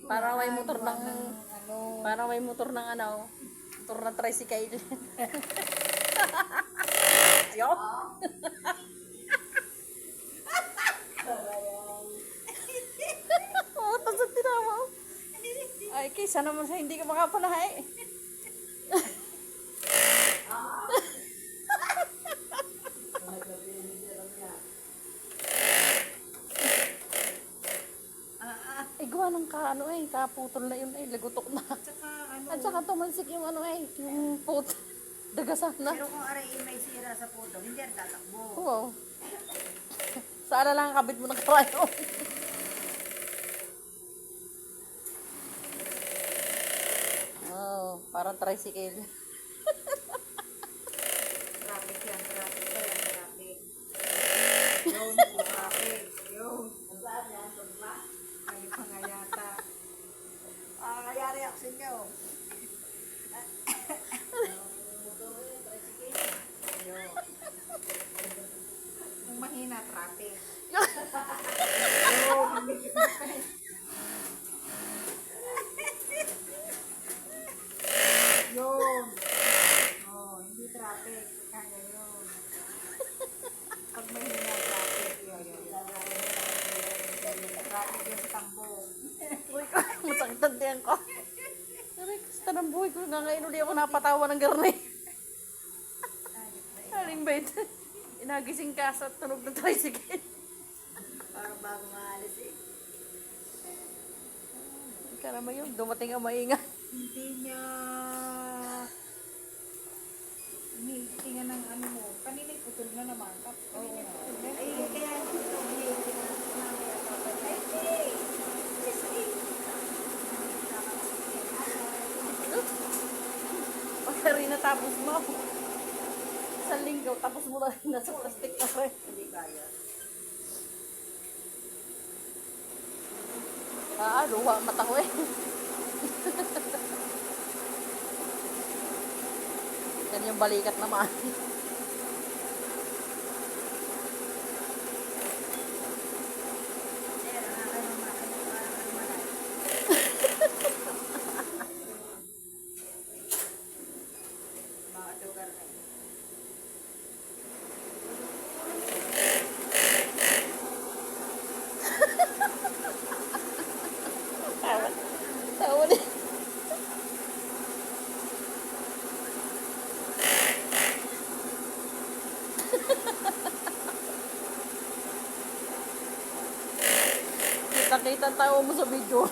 Para may motor gawa ng, ano. para may motor ng ano, motor ng tricycle. Yo. Oh, tasad tinawa. Ay, kaysa naman sa hindi ka makapanahay. Ay, gawa ng ano kaputol na yun lagutok na. Tsaka ano. At saka tumansik yung ano yung put. Dagasan na. Pero kung aray may sira sa puto, hindi yan tatakbo. Wow. Saan lang kabit mo ng karayo? Oh, parang tricycle. Traffic yan, traffic pa yan, traffic. Yun, traffic. Yun. Saan yan? Tugma? Kayo pa nga yata. Kaya reaction nyo. Yun. Kung mahina, traffic. Yun. Yun. Oh, hindi traffic. Kaya yun. Pag mahina traffic, yun. Traffic yung sa tambong. Uy, ko, masakit ang tiyan ko. Aray, kasta ng buhay ko nga ngayon uli ako napatawa ng garni. Aling bait. Inagising ka sa tunog ng tricycle. Parang bago maalis eh. Ika naman yun, dumating ang maingat. Hindi niya tingnan ng ano mo. Kanina putol na naman. Tapos kanina putol na. Ay, kaya ito. Pagka rin natapos mo. Isang linggo, tapos mo na rin nasa plastic na rin. Hindi kaya. Luha ang mata ko eh. Yan yung balikat naman. Sir, nakakano parang malay. Mga lugar na yun. Tawa din. Kita-kita ang tawa mo sa video.